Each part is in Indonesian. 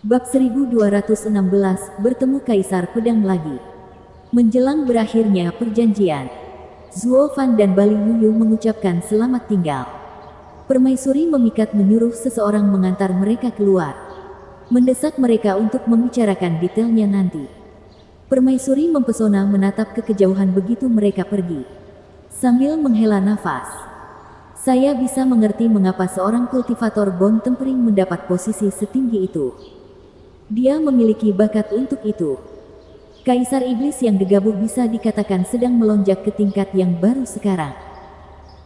Bab 1216, bertemu Kaisar Pedang lagi. Menjelang berakhirnya perjanjian, Zuo Fan dan Bali Yuyu mengucapkan selamat tinggal. Permaisuri memikat menyuruh seseorang mengantar mereka keluar, mendesak mereka untuk membicarakan detailnya nanti. Permaisuri mempesona menatap ke kejauhan begitu mereka pergi. Sambil menghela nafas, saya bisa mengerti mengapa seorang kultivator Bone Tempering mendapat posisi setinggi itu. Dia memiliki bakat untuk itu. Kaisar Iblis yang gegabah bisa dikatakan sedang melonjak ke tingkat yang baru sekarang.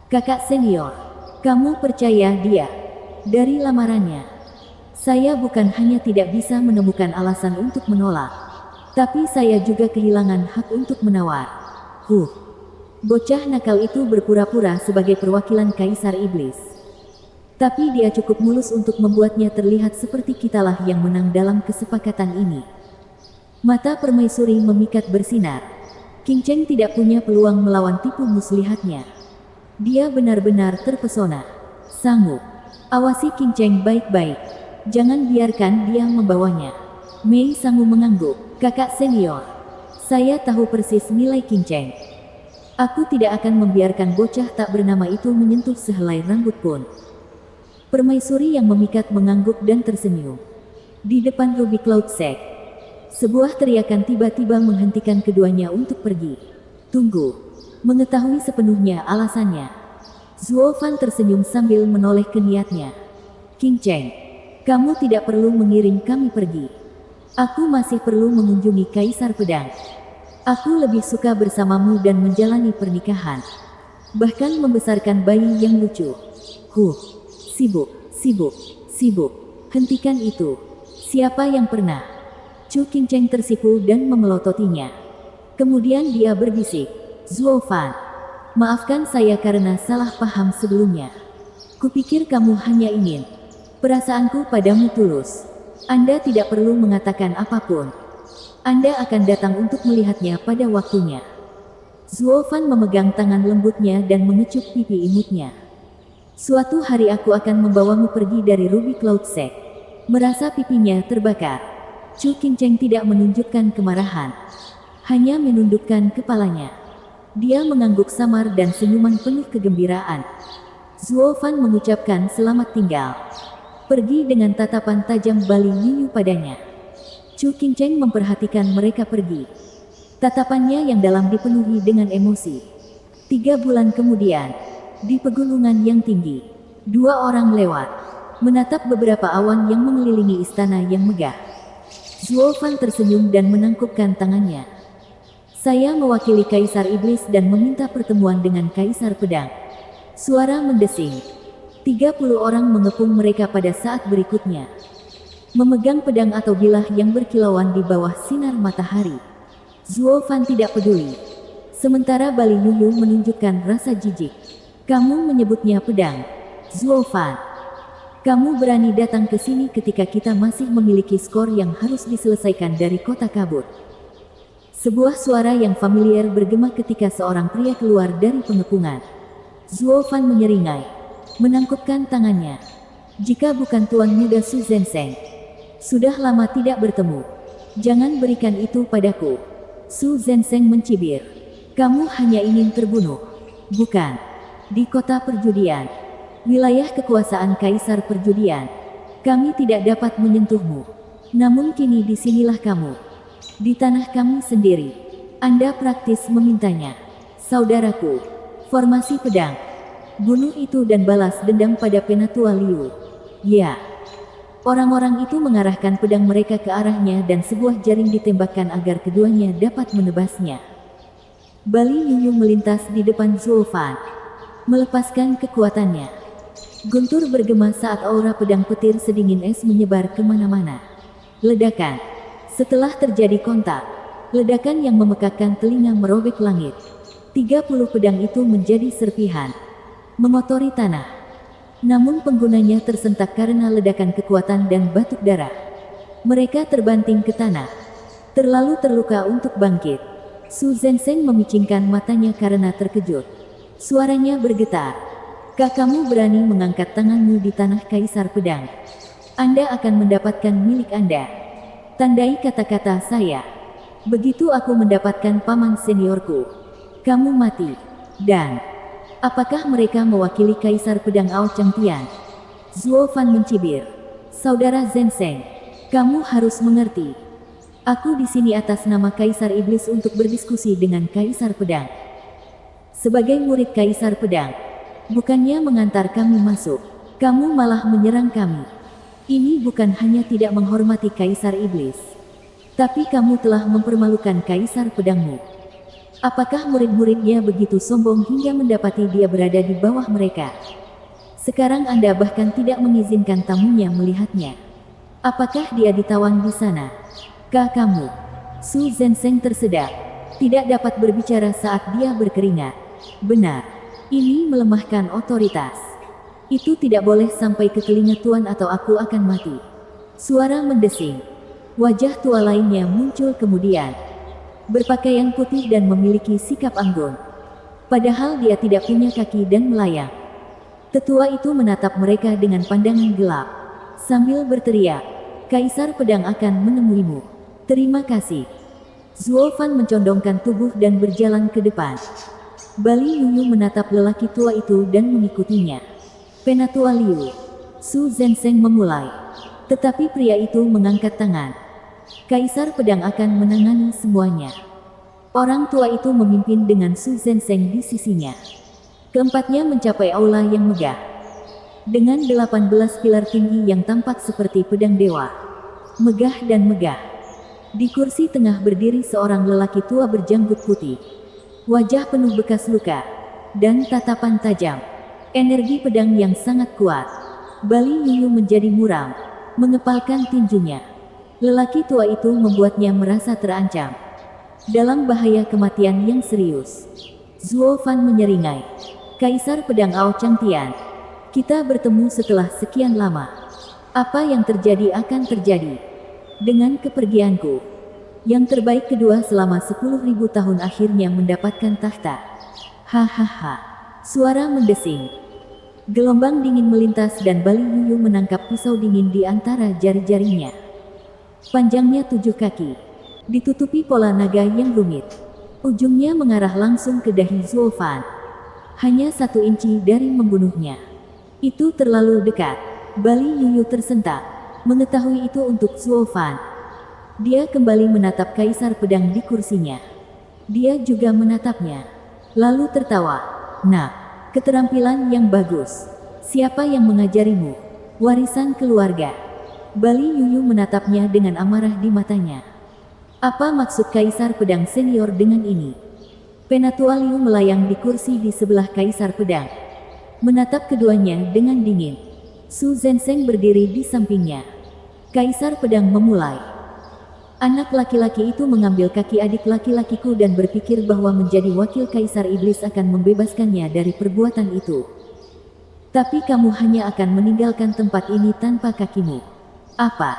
Kakak senior, kamu percaya dia? Dari lamarannya, saya bukan hanya tidak bisa menemukan alasan untuk menolak, tapi saya juga kehilangan hak untuk menawar. Bocah nakal itu berpura-pura sebagai perwakilan Kaisar Iblis. Tapi dia cukup mulus untuk membuatnya terlihat seperti kitalah yang menang dalam kesepakatan ini. Mata permaisuri memikat bersinar. King Cheng tidak punya peluang melawan tipu muslihatnya. Dia benar-benar terpesona. Sanggup. Awasi King Cheng baik-baik. Jangan biarkan dia membawanya. Mei Sangu mengangguk. Kakak senior, saya tahu persis nilai King Cheng. Aku tidak akan membiarkan bocah tak bernama itu menyentuh sehelai rambut pun. Permaisuri yang memikat mengangguk dan tersenyum. Di depan Ruby Cloud Sect, sebuah teriakan tiba-tiba menghentikan keduanya untuk pergi. Tunggu. Mengetahui sepenuhnya alasannya, Zuo Fan tersenyum sambil menoleh ke niatnya. King Cheng, kamu tidak perlu mengiring kami pergi. Aku masih perlu mengunjungi Kaisar Pedang. Aku lebih suka bersamamu dan menjalani pernikahan. Bahkan membesarkan bayi yang lucu. Sibuk. Hentikan itu. Siapa yang pernah? Chu King Cheng tersipu dan memelototinya. Kemudian dia berbisik. Zuo Fan, maafkan saya karena salah paham sebelumnya. Kupikir kamu hanya ingin. Perasaanku padamu tulus. Anda tidak perlu mengatakan apapun. Anda akan datang untuk melihatnya pada waktunya. Zuo Fan memegang tangan lembutnya dan mengecup pipi imutnya. Suatu hari aku akan membawamu pergi dari Ruby Cloud Sect. Merasa pipinya terbakar, Chu King Cheng tidak menunjukkan kemarahan. Hanya menundukkan kepalanya. Dia mengangguk samar dan senyuman penuh kegembiraan. Zuo Fan mengucapkan selamat tinggal. Pergi dengan tatapan tajam Bali Yuyu padanya. Chu King Cheng memperhatikan mereka pergi. Tatapannya yang dalam dipenuhi dengan emosi. 3 bulan kemudian, di pegunungan yang tinggi, 2 orang lewat, menatap beberapa awan yang mengelilingi istana yang megah. Zuo Fan tersenyum dan menangkupkan tangannya. Saya mewakili Kaisar Iblis dan meminta pertemuan dengan Kaisar Pedang. Suara mendesing. 30 orang mengepung mereka pada saat berikutnya. Memegang pedang atau bilah yang berkilauan di bawah sinar matahari. Zuo Fan tidak peduli. Sementara Bali Yuyu menunjukkan rasa jijik. Kamu menyebutnya pedang, Zuo Fan. Kamu berani datang ke sini ketika kita masih memiliki skor yang harus diselesaikan dari kota kabut. Sebuah suara yang familiar bergema ketika seorang pria keluar dari pengepungan. Zuo Fan menyeringai, menangkupkan tangannya. Jika bukan Tuan Muda Su Zenseng, sudah lama tidak bertemu. Jangan berikan itu padaku. Su Zenseng mencibir. Kamu hanya ingin terbunuh, bukan? Di kota perjudian, wilayah kekuasaan Kaisar Perjudian, kami tidak dapat menyentuhmu. Namun kini disinilah kamu. Di tanah kami sendiri. Anda praktis memintanya. Saudaraku, formasi pedang. Bunuh itu dan balas dendam pada Penatua Liu. Ya. Orang-orang itu mengarahkan pedang mereka ke arahnya dan sebuah jaring ditembakkan agar keduanya dapat menebasnya. Bali Yuyu melintas di depan Zuo Fan, melepaskan kekuatannya. Guntur bergema saat aura pedang petir sedingin es menyebar kemana-mana. Ledakan. Setelah terjadi kontak, ledakan yang memekakkan telinga merobek langit. 30 pedang itu menjadi serpihan, mengotori tanah. Namun penggunanya tersentak karena ledakan kekuatan dan batuk darah. Mereka terbanting ke tanah, terlalu terluka untuk bangkit. Su Zenseng memicingkan matanya karena terkejut. Suaranya bergetar. Kamu berani mengangkat tanganmu di tanah Kaisar Pedang. Anda akan mendapatkan milik Anda. Tandai kata-kata saya. Begitu aku mendapatkan paman seniorku, kamu mati. Dan, apakah mereka mewakili Kaisar Pedang Ao Changtian? Zuo Fan mencibir. Saudara Zenseng, kamu harus mengerti. Aku di sini atas nama Kaisar Iblis untuk berdiskusi dengan Kaisar Pedang. Sebagai murid Kaisar Pedang, bukannya mengantar kami masuk, kamu malah menyerang kami. Ini bukan hanya tidak menghormati Kaisar Iblis, tapi kamu telah mempermalukan Kaisar Pedangmu. Apakah murid-muridnya begitu sombong hingga mendapati dia berada di bawah mereka? Sekarang Anda bahkan tidak mengizinkan tamunya melihatnya. Apakah dia ditawan di sana? Kamu, Su Zenseng tersedak, tidak dapat berbicara saat dia berkeringat. Benar, ini melemahkan otoritas. Itu tidak boleh sampai ke telinga Tuan atau aku akan mati. Suara mendesing. Wajah tua lainnya muncul kemudian. Berpakaian putih dan memiliki sikap anggun. Padahal dia tidak punya kaki dan melayang. Tetua itu menatap mereka dengan pandangan gelap, sambil berteriak, Kaisar Pedang akan menemuimu. Terima kasih. Zuo Fan mencondongkan tubuh dan berjalan ke depan. Bali Yuyu menatap lelaki tua itu dan mengikutinya. Penatua Liu. Su Zenseng memulai. Tetapi pria itu mengangkat tangan. Kaisar Pedang akan menangani semuanya. Orang tua itu memimpin dengan Su Zenseng di sisinya. Keempatnya mencapai aula yang megah. Dengan 18 pilar tinggi yang tampak seperti pedang dewa. Megah dan megah. Di kursi tengah berdiri seorang lelaki tua berjanggut putih. Wajah penuh bekas luka. Dan tatapan tajam. Energi pedang yang sangat kuat. Bali Yuyu menjadi muram. Mengepalkan tinjunya. Lelaki tua itu membuatnya merasa terancam. Dalam bahaya kematian yang serius. Zuo Fan menyeringai. Kaisar Pedang Ao Changtian. Kita bertemu setelah sekian lama. Apa yang terjadi akan terjadi. Dengan kepergianku. Yang terbaik kedua selama 10.000 tahun akhirnya mendapatkan tahta. Hahaha. Suara mendesing. Gelombang dingin melintas dan Bali Yuyu menangkap pisau dingin di antara jari-jarinya. Panjangnya 7 kaki. Ditutupi pola naga yang rumit. Ujungnya mengarah langsung ke dahi Zuo Fan. Hanya 1 inci dari membunuhnya. Itu terlalu dekat. Bali Yuyu tersentak. Mengetahui itu untuk Zuo Fan. Dia kembali menatap Kaisar Pedang di kursinya. Dia juga menatapnya. Lalu tertawa. Nah, keterampilan yang bagus. Siapa yang mengajarimu? Warisan keluarga. Bali Yuyu menatapnya dengan amarah di matanya. Apa maksud Kaisar Pedang senior dengan ini? Penatua Liu melayang di kursi di sebelah Kaisar Pedang. Menatap keduanya dengan dingin. Su Zenseng berdiri di sampingnya. Kaisar Pedang memulai. Anak laki-laki itu mengambil kaki adik laki-lakiku dan berpikir bahwa menjadi wakil Kaisar Iblis akan membebaskannya dari perbuatan itu. Tapi kamu hanya akan meninggalkan tempat ini tanpa kakimu. Apa?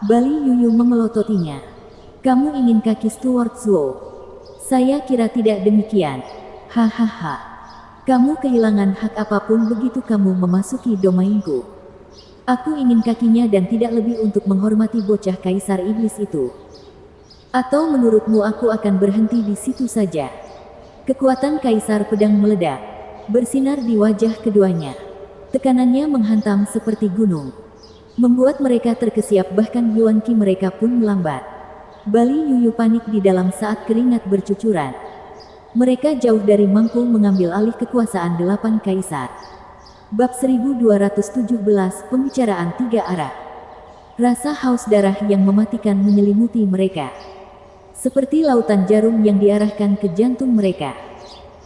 Bali Yuyu memelototinya. Kamu ingin kaki Stuart Zuo? Saya kira tidak demikian. Hahaha. Kamu kehilangan hak apapun begitu kamu memasuki domainku. Aku ingin kakinya dan tidak lebih untuk menghormati bocah Kaisar Iblis itu. Atau menurutmu aku akan berhenti di situ saja? Kekuatan Kaisar Pedang meledak. Bersinar di wajah keduanya. Tekanannya menghantam seperti gunung. Membuat mereka terkesiap bahkan yuan ki mereka pun melambat. Bali Yuyu panik di dalam saat keringat bercucuran. Mereka jauh dari mampu mengambil alih kekuasaan 8 kaisar. Bab 1217 Pembicaraan 3 arah. Rasa haus darah yang mematikan menyelimuti mereka. Seperti lautan jarum yang diarahkan ke jantung mereka.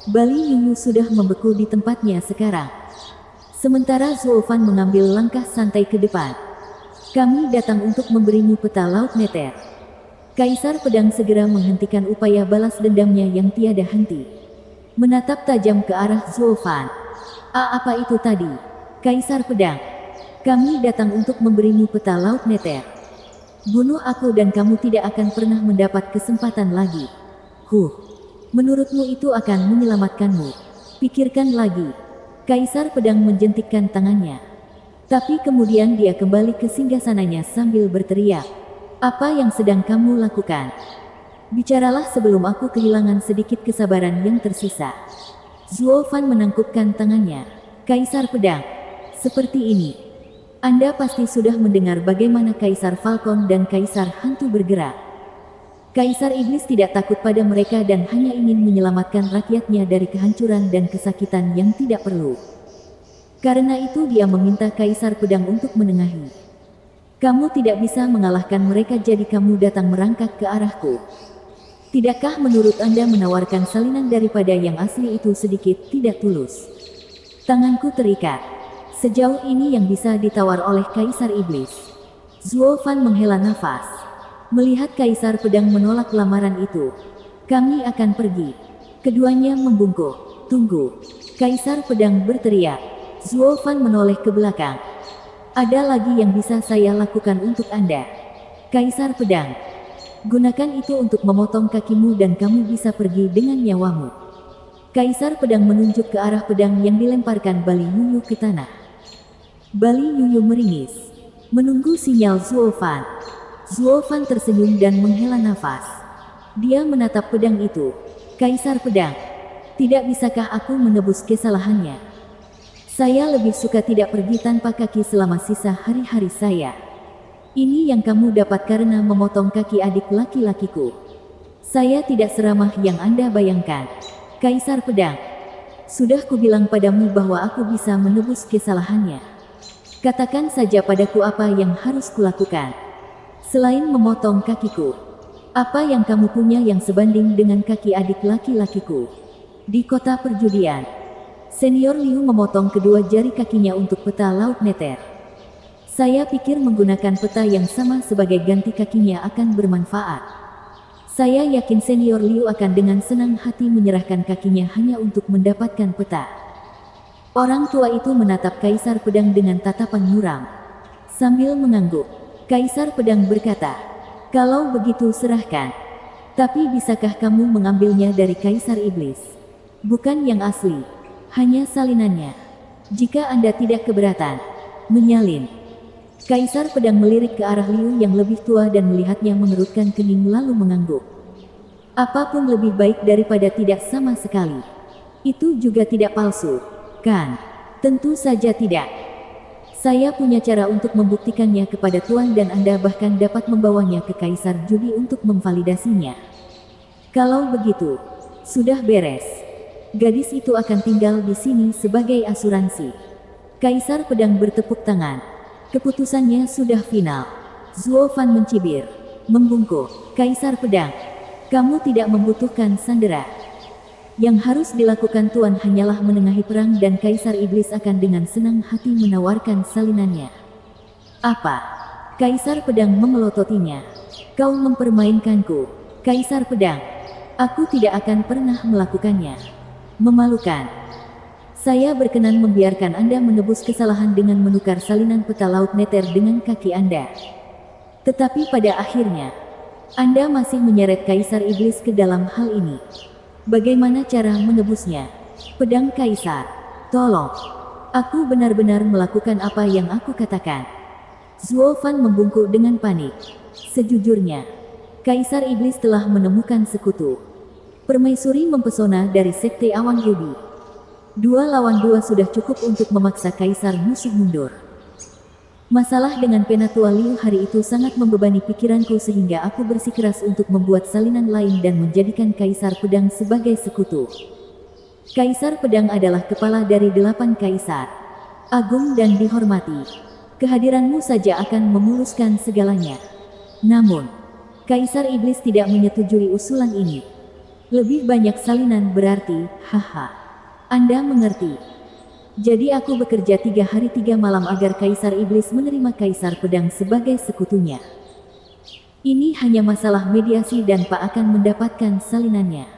Bali Yuyu sudah membeku di tempatnya sekarang. Sementara Zuo Fan mengambil langkah santai ke depan. Kami datang untuk memberimu peta laut meter. Kaisar Pedang segera menghentikan upaya balas dendamnya yang tiada henti. Menatap tajam ke arah Zuo Fan. Apa itu tadi? Kaisar Pedang. Kami datang untuk memberimu peta laut meter. Bunuh aku dan kamu tidak akan pernah mendapat kesempatan lagi. Menurutmu itu akan menyelamatkanmu? Pikirkan lagi. Kaisar Pedang menjentikkan tangannya. Tapi kemudian dia kembali ke singgasananya sambil berteriak. Apa yang sedang kamu lakukan? Bicaralah sebelum aku kehilangan sedikit kesabaran yang tersisa. Zuo Fan menangkupkan tangannya. Kaisar Pedang. Seperti ini. Anda pasti sudah mendengar bagaimana Kaisar Falcon dan Kaisar Hantu bergerak. Kaisar Iblis tidak takut pada mereka dan hanya ingin menyelamatkan rakyatnya dari kehancuran dan kesakitan yang tidak perlu. Karena itu dia meminta Kaisar Pedang untuk menengahi. Kamu tidak bisa mengalahkan mereka jadi kamu datang merangkak ke arahku. Tidakkah menurut Anda menawarkan salinan daripada yang asli itu sedikit tidak tulus? Tanganku terikat. Sejauh ini yang bisa ditawar oleh Kaisar Iblis. Zuo Fan menghela nafas. Melihat Kaisar Pedang menolak lamaran itu. Kami akan pergi. Keduanya membungkuk. Tunggu. Kaisar Pedang berteriak. Zuo Fan menoleh ke belakang. Ada lagi yang bisa saya lakukan untuk Anda. Kaisar Pedang. Gunakan itu untuk memotong kakimu dan kamu bisa pergi dengan nyawamu. Kaisar Pedang menunjuk ke arah pedang yang dilemparkan Bali Yuyu ke tanah. Bali Yuyu meringis. Menunggu sinyal Zuo Fan. Zuo Fan tersenyum dan menghela nafas. Dia menatap pedang itu. Kaisar Pedang. Tidak bisakah aku menebus kesalahannya? Saya lebih suka tidak pergi tanpa kaki selama sisa hari-hari saya. Ini yang kamu dapat karena memotong kaki adik laki-lakiku. Saya tidak seramah yang Anda bayangkan. Kaisar Pedang. Sudah kubilang padamu bahwa aku bisa menebus kesalahannya. Katakan saja padaku apa yang harus kulakukan. Selain memotong kakiku. Apa yang kamu punya yang sebanding dengan kaki adik laki-lakiku? Di kota perjudian. Senior Liu memotong kedua jari kakinya untuk peta laut neter. Saya pikir menggunakan peta yang sama sebagai ganti kakinya akan bermanfaat. Saya yakin Senior Liu akan dengan senang hati menyerahkan kakinya hanya untuk mendapatkan peta. Orang tua itu menatap Kaisar Pedang dengan tatapan muram. Sambil mengangguk, Kaisar Pedang berkata, "Kalau begitu serahkan. Tapi bisakah kamu mengambilnya dari Kaisar Iblis? Bukan yang asli. Hanya salinannya. Jika Anda tidak keberatan." Menyalin. Kaisar Pedang melirik ke arah Liu yang lebih tua dan melihatnya mengerutkan kening lalu mengangguk. Apapun lebih baik daripada tidak sama sekali. Itu juga tidak palsu, kan? Tentu saja tidak. Saya punya cara untuk membuktikannya kepada Tuan dan Anda bahkan dapat membawanya ke Kaisar Judi untuk memvalidasinya. Kalau begitu, sudah beres. Gadis itu akan tinggal di sini sebagai asuransi. Kaisar Pedang bertepuk tangan. Keputusannya sudah final. Zuo Fan mencibir. Membungkuk. Kaisar Pedang. Kamu tidak membutuhkan sandera. Yang harus dilakukan Tuan hanyalah menengahi perang dan Kaisar Iblis akan dengan senang hati menawarkan salinannya. Apa? Kaisar Pedang memelototinya. Kau mempermainkanku. Kaisar Pedang. Aku tidak akan pernah melakukannya. Memalukan. Saya berkenan membiarkan Anda menebus kesalahan dengan menukar salinan peta laut neter dengan kaki Anda. Tetapi pada akhirnya, Anda masih menyeret Kaisar Iblis ke dalam hal ini. Bagaimana cara menebusnya? Pedang Kaisar. Tolong. Aku benar-benar melakukan apa yang aku katakan. Zuo Fan membungkuk dengan panik. Sejujurnya, Kaisar Iblis telah menemukan sekutu. Permaisuri mempesona dari Sekte Awan Yudi. 2 lawan 2 sudah cukup untuk memaksa Kaisar musuh mundur. Masalah dengan Penatua Liu hari itu sangat membebani pikiranku sehingga aku bersikeras untuk membuat salinan lain dan menjadikan Kaisar Pedang sebagai sekutu. Kaisar Pedang adalah kepala dari 8 kaisar. Agung dan dihormati. Kehadiranmu saja akan memuluskan segalanya. Namun, Kaisar Iblis tidak menyetujui usulan ini. Lebih banyak salinan berarti, haha. Anda mengerti. Jadi aku bekerja 3 hari 3 malam agar Kaisar Iblis menerima Kaisar Pedang sebagai sekutunya. Ini hanya masalah mediasi dan Pak akan mendapatkan salinannya.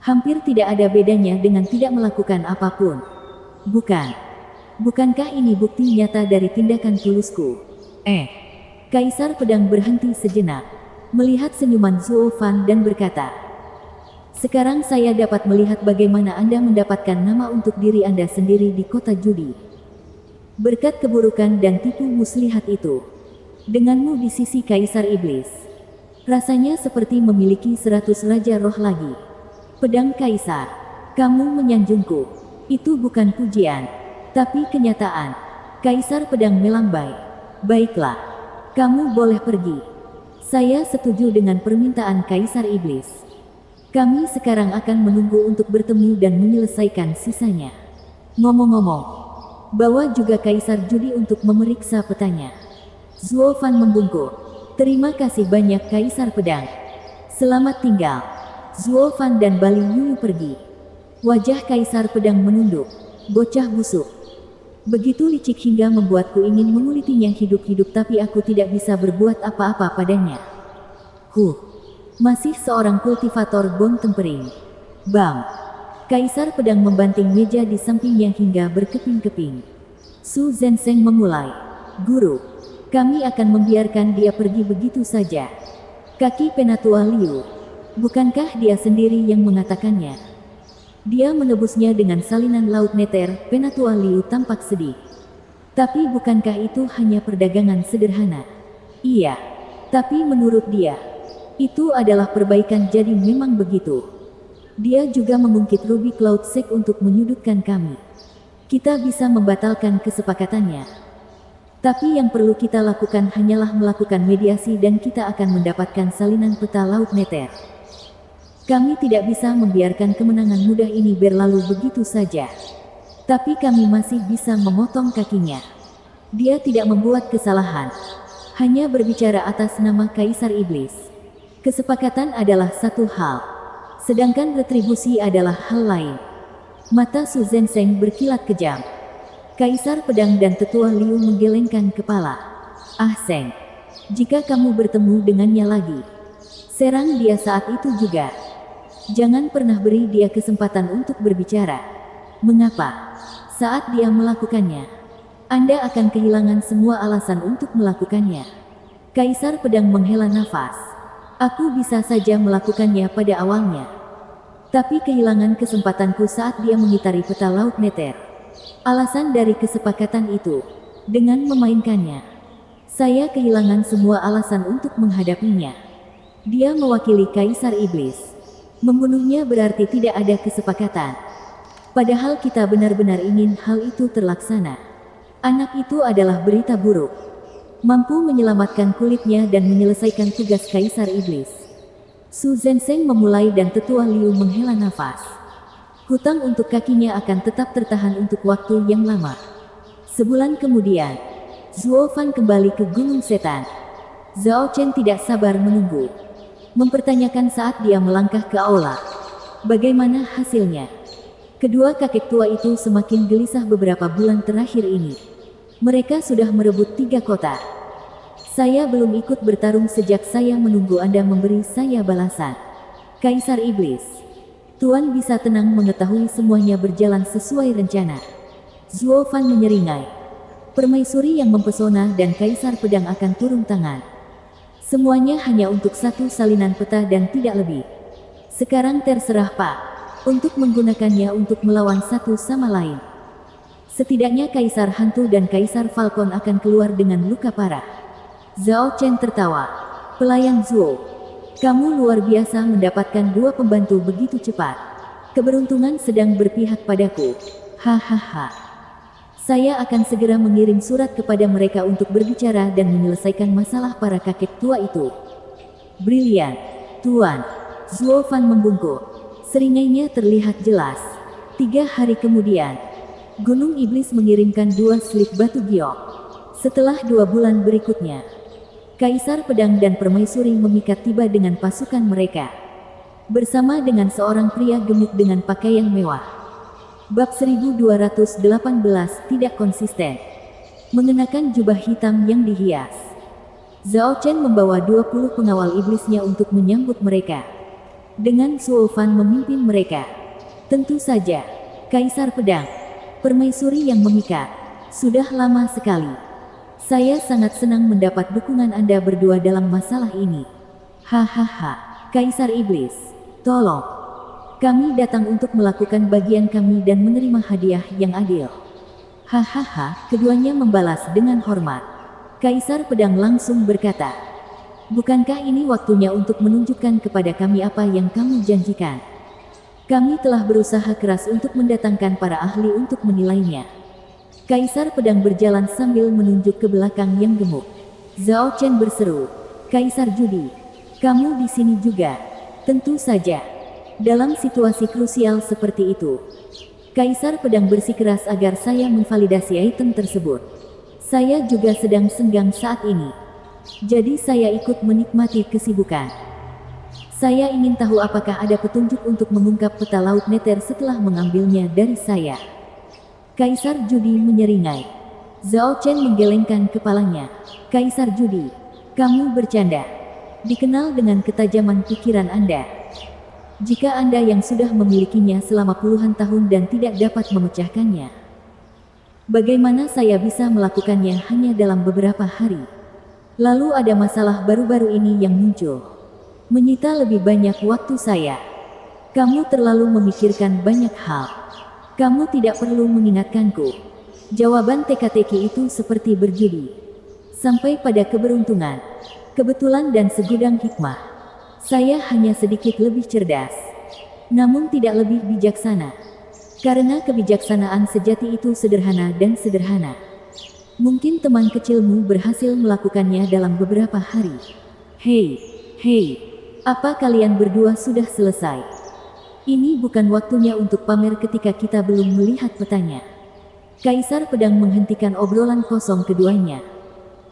Hampir tidak ada bedanya dengan tidak melakukan apapun. Bukan. Bukankah ini bukti nyata dari tindakan tulusku? Kaisar Pedang berhenti sejenak. Melihat senyuman Zuo Fan dan berkata, "Sekarang saya dapat melihat bagaimana Anda mendapatkan nama untuk diri Anda sendiri di kota judi. Berkat keburukan dan tipu muslihat itu, denganmu di sisi Kaisar Iblis, rasanya seperti memiliki 100 raja roh lagi. Pedang Kaisar, kamu menyanjungku. Itu bukan pujian, tapi kenyataan. Kaisar Pedang melambai. Baiklah, kamu boleh pergi. Saya setuju dengan permintaan Kaisar Iblis. Kami sekarang akan menunggu untuk bertemu dan menyelesaikan sisanya. Ngomong-ngomong, bawa juga Kaisar Judi untuk memeriksa petanya. Zuo Fan membungkuk. Terima kasih banyak Kaisar Pedang. Selamat tinggal. Zuo Fan dan Bali Yuyu pergi. Wajah Kaisar Pedang menunduk. Bocah busuk. Begitu licik hingga membuatku ingin mengulitinya hidup-hidup, tapi aku tidak bisa berbuat apa-apa padanya. Masih seorang kultivator bom tempering. Bam! Kaisar Pedang membanting meja di sampingnya hingga berkeping-keping. Su Zenseng memulai. Guru, kami akan membiarkan dia pergi begitu saja. Kaki Penatua Liu. Bukankah dia sendiri yang mengatakannya? Dia menebusnya dengan salinan laut neter. Penatua Liu tampak sedih. Tapi bukankah itu hanya perdagangan sederhana? Iya. Tapi menurut dia, itu adalah perbaikan, jadi memang begitu. Dia juga mengungkit Ruby Cloud Sek untuk menyudutkan kami. Kita bisa membatalkan kesepakatannya. Tapi yang perlu kita lakukan hanyalah melakukan mediasi dan kita akan mendapatkan salinan peta laut neter. Kami tidak bisa membiarkan kemenangan mudah ini berlalu begitu saja. Tapi kami masih bisa memotong kakinya. Dia tidak membuat kesalahan. Hanya berbicara atas nama Kaisar Iblis. Kesepakatan adalah satu hal. Sedangkan retribusi adalah hal lain. Mata Su Zenseng berkilat kejam. Kaisar Pedang dan Tetua Liu menggelengkan kepala. Ah Seng, jika kamu bertemu dengannya lagi, serang dia saat itu juga. Jangan pernah beri dia kesempatan untuk berbicara. Mengapa? Saat dia melakukannya, Anda akan kehilangan semua alasan untuk melakukannya. Kaisar Pedang menghela nafas. Aku bisa saja melakukannya pada awalnya. Tapi kehilangan kesempatanku saat dia mengitari peta laut neter. Alasan dari kesepakatan itu, dengan memainkannya, saya kehilangan semua alasan untuk menghadapinya. Dia mewakili Kaisar Iblis. Membunuhnya berarti tidak ada kesepakatan. Padahal kita benar-benar ingin hal itu terlaksana. Anak itu adalah berita buruk. Mampu menyelamatkan kulitnya dan menyelesaikan tugas Kaisar Iblis. Su Zenseng memulai dan Tetua Liu menghela nafas. Hutang untuk kakinya akan tetap tertahan untuk waktu yang lama. Sebulan kemudian, Zuo Fan kembali ke Gunung Setan. Zhao Chen tidak sabar menunggu. Mempertanyakan saat dia melangkah ke aula. Bagaimana hasilnya? Kedua kakek tua itu semakin gelisah beberapa bulan terakhir ini. Mereka sudah merebut 3 kota. Saya belum ikut bertarung sejak saya menunggu Anda memberi saya balasan. Kaisar Iblis. Tuan bisa tenang mengetahui semuanya berjalan sesuai rencana. Zuo Fan menyeringai. Permaisuri yang mempesona dan Kaisar Pedang akan turun tangan. Semuanya hanya untuk satu salinan peta dan tidak lebih. Sekarang terserah Pak, untuk menggunakannya untuk melawan satu sama lain. Setidaknya Kaisar Hantu dan Kaisar Falcon akan keluar dengan luka parah. Zhao Chen tertawa. Pelayan Zuo, kamu luar biasa mendapatkan 2 pembantu begitu cepat. Keberuntungan sedang berpihak padaku. Hahaha. Saya akan segera mengirim surat kepada mereka untuk berbicara dan menyelesaikan masalah para kakek tua itu. Brilian, Tuan. Zuo Fan membungkuk. Seringainya terlihat jelas. 3 hari kemudian, Gunung Iblis mengirimkan 2 slip batu giok. Setelah 2 bulan berikutnya, Kaisar Pedang dan Permaisuri memikat tiba dengan pasukan mereka. Bersama dengan seorang pria gemuk dengan pakaian mewah. Bab 1218 tidak konsisten. Mengenakan jubah hitam yang dihias. Zhao Chen membawa 20 pengawal iblisnya untuk menyambut mereka. Dengan Zuo Fan memimpin mereka. Tentu saja, Kaisar Pedang, Permaisuri yang memikat. Sudah lama sekali. Saya sangat senang mendapat dukungan Anda berdua dalam masalah ini. Hahaha, Kaisar Iblis, tolong. Kami datang untuk melakukan bagian kami dan menerima hadiah yang adil. Hahaha, keduanya membalas dengan hormat. Kaisar Pedang langsung berkata, bukankah ini waktunya untuk menunjukkan kepada kami apa yang kamu janjikan? Kami telah berusaha keras untuk mendatangkan para ahli untuk menilainya. Kaisar Pedang berjalan sambil menunjuk ke belakang yang gemuk. Zhao Chen berseru, Kaisar Judi, kamu di sini juga. Tentu saja. Dalam situasi krusial seperti itu, Kaisar Pedang bersikeras agar saya memvalidasi item tersebut. Saya juga sedang senggang saat ini. Jadi saya ikut menikmati kesibukan. Saya ingin tahu apakah ada petunjuk untuk mengungkap peta laut Nether setelah mengambilnya dari saya. Kaisar Judi menyeringai. Zhao Chen menggelengkan kepalanya. Kaisar Judi, kamu bercanda. Dikenal dengan ketajaman pikiran Anda. Jika Anda yang sudah memilikinya selama puluhan tahun dan tidak dapat memecahkannya, bagaimana saya bisa melakukannya hanya dalam beberapa hari? Lalu ada masalah baru-baru ini yang muncul, menyita lebih banyak waktu saya. Kamu terlalu memikirkan banyak hal. Kamu tidak perlu mengingatkanku. Jawaban teka-teki itu seperti berjudi. Sampai pada keberuntungan, kebetulan dan segudang hikmah. Saya hanya sedikit lebih cerdas, namun tidak lebih bijaksana. Karena kebijaksanaan sejati itu sederhana dan sederhana. Mungkin teman kecilmu berhasil melakukannya dalam beberapa hari. Hei, apa kalian berdua sudah selesai? Ini bukan waktunya untuk pamer ketika kita belum melihat petanya. Kaisar Pedang menghentikan obrolan kosong keduanya.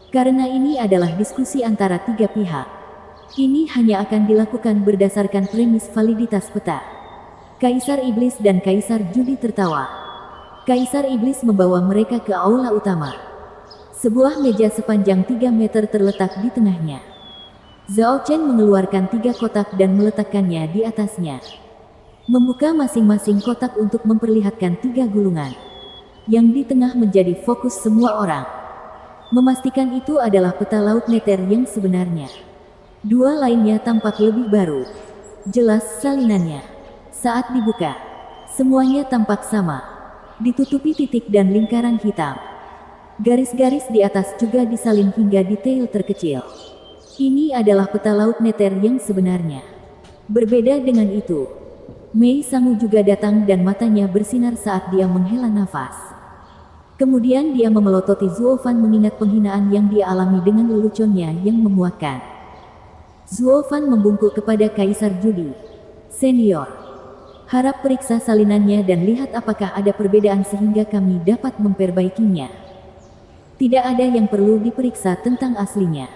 Karena ini adalah diskusi antara tiga pihak. Ini hanya akan dilakukan berdasarkan premis validitas peta. Kaisar Iblis dan Kaisar Judi tertawa. Kaisar Iblis membawa mereka ke aula utama. Sebuah meja sepanjang 3 meter terletak di tengahnya. Zhao Chen mengeluarkan 3 kotak dan meletakkannya di atasnya. Membuka masing-masing kotak untuk memperlihatkan 3 gulungan. Yang di tengah menjadi fokus semua orang. Memastikan itu adalah peta laut Nether yang sebenarnya. 2 lainnya tampak lebih baru. Jelas salinannya. Saat dibuka, semuanya tampak sama. Ditutupi titik dan lingkaran hitam. Garis-garis di atas juga disalin hingga detail terkecil. Ini adalah peta laut Nether yang sebenarnya. Berbeda dengan itu, Mei Sangu juga datang dan matanya bersinar saat dia menghela nafas. Kemudian dia memelototi Zuo Fan mengingat penghinaan yang dia alami dengan leluconnya yang memuakkan. Zuo Fan membungkuk kepada Kaisar Judi. Senior, harap periksa salinannya dan lihat apakah ada perbedaan sehingga kami dapat memperbaikinya. Tidak ada yang perlu diperiksa tentang aslinya.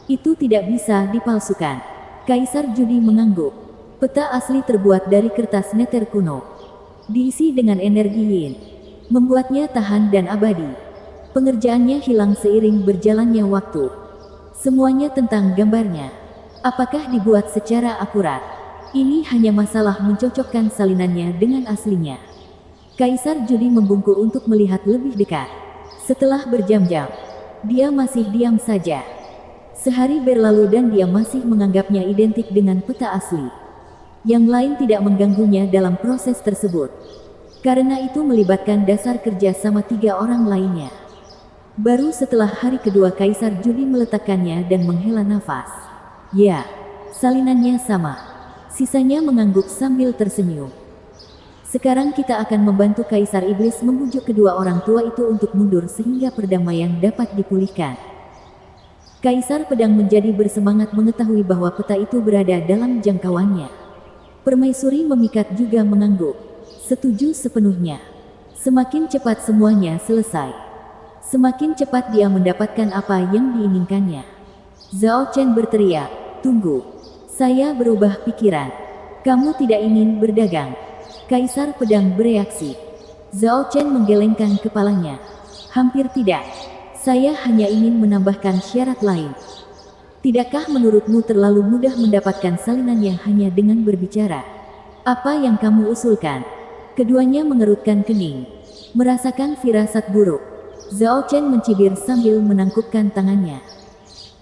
Itu tidak bisa dipalsukan. Kaisar Judi mengangguk. Peta asli terbuat dari kertas Nether kuno. Diisi dengan energi Yin. Membuatnya tahan dan abadi. Pengerjaannya hilang seiring berjalannya waktu. Semuanya tentang gambarnya. Apakah dibuat secara akurat? Ini hanya masalah mencocokkan salinannya dengan aslinya. Kaisar Judi membungkuk untuk melihat lebih dekat. Setelah berjam-jam, dia masih diam saja. Sehari berlalu dan dia masih menganggapnya identik dengan peta asli. Yang lain tidak mengganggunya dalam proses tersebut. Karena itu melibatkan dasar kerja sama 3 orang lainnya. Baru setelah hari kedua Kaisar Judi meletakkannya dan menghela nafas. Ya, salinannya sama. Sisanya mengangguk sambil tersenyum. Sekarang kita akan membantu Kaisar Iblis membujuk kedua orang tua itu untuk mundur sehingga perdamaian dapat dipulihkan. Kaisar Pedang menjadi bersemangat mengetahui bahwa peta itu berada dalam jangkauannya. Permaisuri memikat juga mengangguk. Setuju sepenuhnya. Semakin cepat semuanya selesai, semakin cepat dia mendapatkan apa yang diinginkannya. Zhao Chen berteriak, tunggu. Saya berubah pikiran. Kamu tidak ingin berdagang? Kaisar Pedang bereaksi. Zhao Chen menggelengkan kepalanya. Hampir tidak. Saya hanya ingin menambahkan syarat lain. Tidakkah menurutmu terlalu mudah mendapatkan salinannya hanya dengan berbicara? Apa yang kamu usulkan? Keduanya mengerutkan kening. Merasakan firasat buruk. Zhao Chen mencibir sambil menangkupkan tangannya.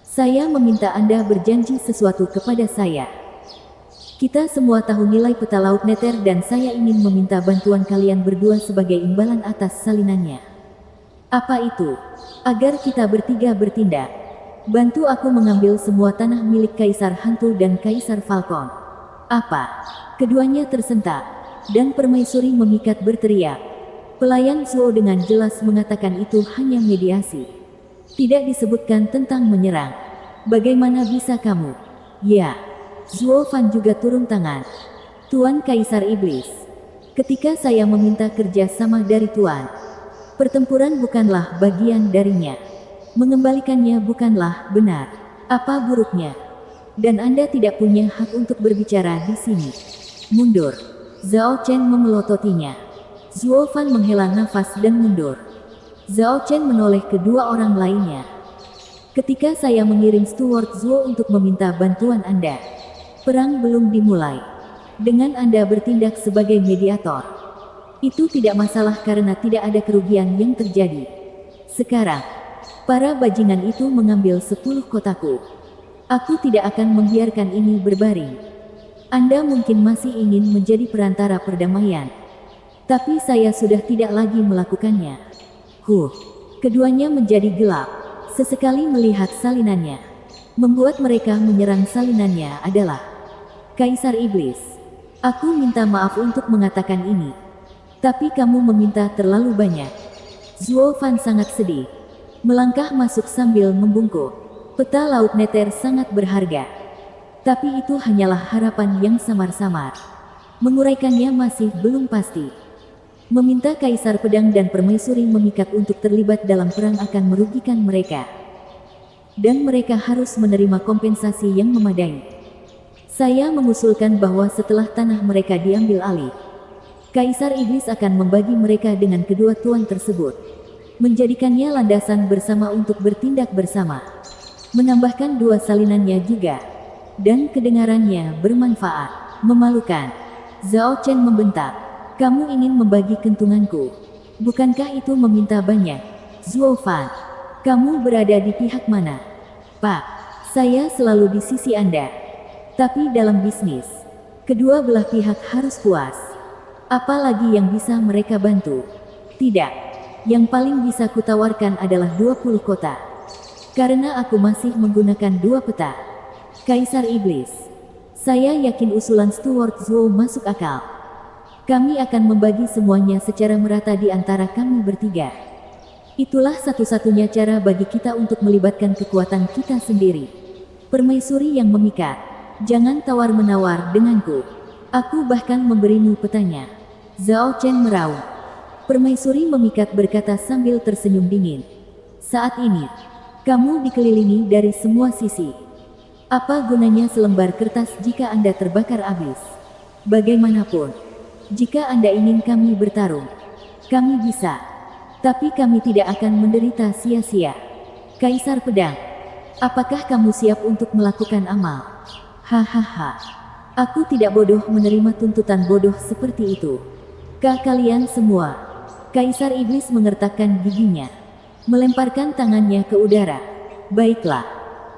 Saya meminta Anda berjanji sesuatu kepada saya. Kita semua tahu nilai peta laut Nether dan saya ingin meminta bantuan kalian berdua sebagai imbalan atas salinannya. Apa itu? Agar kita bertiga bertindak. Bantu aku mengambil semua tanah milik Kaisar Hantu dan Kaisar Falcon. Apa? Keduanya tersentak, dan permaisuri memikat berteriak. Pelayan Zuo dengan jelas mengatakan itu hanya mediasi. Tidak disebutkan tentang menyerang. Bagaimana bisa kamu? Ya. Zuo Fan juga turun tangan. Tuan Kaisar Iblis. Ketika saya meminta kerja sama dari Tuan, pertempuran bukanlah bagian darinya. Mengembalikannya bukanlah benar. Apa buruknya? Dan Anda tidak punya hak untuk berbicara di sini. Mundur. Zhao Chen memelototinya. Zuo Fan menghela nafas dan mundur. Zhao Chen menoleh kedua orang lainnya. Ketika saya mengirim Steward Zuo untuk meminta bantuan Anda, perang belum dimulai. Dengan Anda bertindak sebagai mediator, itu tidak masalah karena tidak ada kerugian yang terjadi. Sekarang, para bajingan itu mengambil 10 kotaku. Aku tidak akan membiarkan ini berbaring. Anda mungkin masih ingin menjadi perantara perdamaian, tapi saya sudah tidak lagi melakukannya. Keduanya menjadi gelap. Sesekali melihat salinannya. Membuat mereka menyerang salinannya adalah Kaisar Iblis. Aku minta maaf untuk mengatakan ini, tapi kamu meminta terlalu banyak. Zuo Fan sangat sedih. Melangkah masuk sambil membungkuk. Peta Laut Nether sangat berharga. Tapi itu hanyalah harapan yang samar-samar. Menguraikannya masih belum pasti. Meminta Kaisar Pedang dan Permaisuri memikat untuk terlibat dalam perang akan merugikan mereka. Dan mereka harus menerima kompensasi yang memadai. Saya mengusulkan bahwa setelah tanah mereka diambil alih, Kaisar Iblis akan membagi mereka dengan kedua tuan tersebut. Menjadikannya landasan bersama untuk bertindak bersama. Menambahkan dua salinannya juga. Dan kedengarannya bermanfaat. Memalukan. Zhao Chen membentak. Kamu ingin membagi kentunganku. Bukankah itu meminta banyak? Zuo Fan, kamu berada di pihak mana? Pak, saya selalu di sisi Anda. Tapi dalam bisnis, kedua belah pihak harus puas. Apalagi yang bisa mereka bantu? Tidak. Yang paling bisa kutawarkan adalah 20 kota. Karena aku masih menggunakan 2 peta. Kaisar Iblis. Saya yakin usulan Steward Zuo masuk akal. Kami akan membagi semuanya secara merata di antara kami bertiga. Itulah satu-satunya cara bagi kita untuk melibatkan kekuatan kita sendiri. Permaisuri yang memikat. Jangan tawar-menawar denganku. Aku bahkan memberimu petanya. Zhao Chen meraung. Permaisuri memikat berkata sambil tersenyum dingin. Saat ini, kamu dikelilingi dari semua sisi. Apa gunanya selembar kertas jika Anda terbakar habis? Bagaimanapun, jika Anda ingin kami bertarung, kami bisa. Tapi kami tidak akan menderita sia-sia. Kaisar Pedang, apakah kamu siap untuk melakukan amal? Hahaha. Aku tidak bodoh menerima tuntutan bodoh seperti itu. Kalian semua. Kaisar Iblis mengertakkan giginya. Melemparkan tangannya ke udara. Baiklah.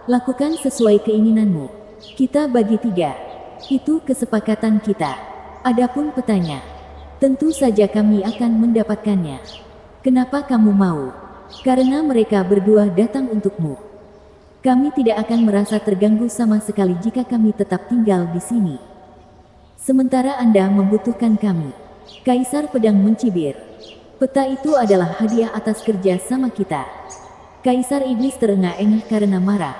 Lakukan sesuai keinginanmu. Kita bagi 3. Itu kesepakatan kita. Adapun petanya, tentu saja kami akan mendapatkannya. Kenapa kamu mau? Karena mereka berdua datang untukmu. Kami tidak akan merasa terganggu sama sekali jika kami tetap tinggal di sini. Sementara Anda membutuhkan kami. Kaisar Pedang mencibir. Peta itu adalah hadiah atas kerja sama kita. Kaisar Iblis terengah-engah karena marah.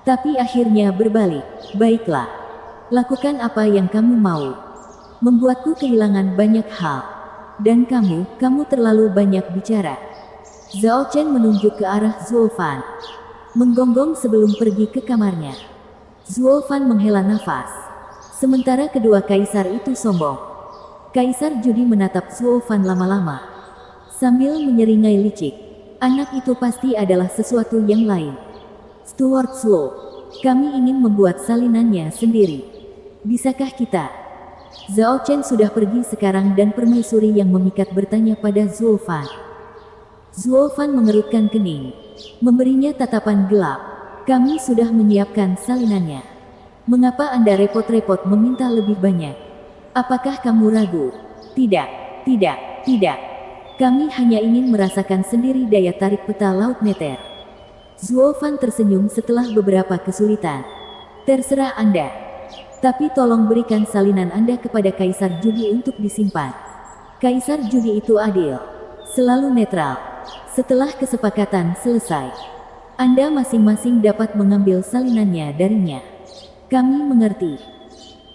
Tapi akhirnya berbalik. Baiklah. Lakukan apa yang kamu mau. Membuatku kehilangan banyak hal. Dan kamu terlalu banyak bicara. Zhao Chen menunjuk ke arah Zuo Fan. Menggonggong sebelum pergi ke kamarnya. Zuo Fan menghela nafas. Sementara kedua kaisar itu sombong. Kaisar Judi menatap Zuo Fan lama-lama. Sambil menyeringai licik. Anak itu pasti adalah sesuatu yang lain. Steward Zuo, kami ingin membuat salinannya sendiri. Bisakah kita? Zhao Chen sudah pergi sekarang dan permaisuri yang memikat bertanya pada Zuo Fan. Zuo Fan mengerutkan kening. Memberinya tatapan gelap. Kami sudah menyiapkan salinannya. Mengapa Anda repot-repot meminta lebih banyak? Apakah kamu ragu? Tidak, tidak, tidak. Kami hanya ingin merasakan sendiri daya tarik peta Laut Nether. Zuo Fan tersenyum setelah beberapa kesulitan. Terserah Anda. Tapi tolong berikan salinan Anda kepada Kaisar Judi untuk disimpan. Kaisar Judi itu adil. Selalu netral. Setelah kesepakatan selesai, Anda masing-masing dapat mengambil salinannya darinya. Kami mengerti.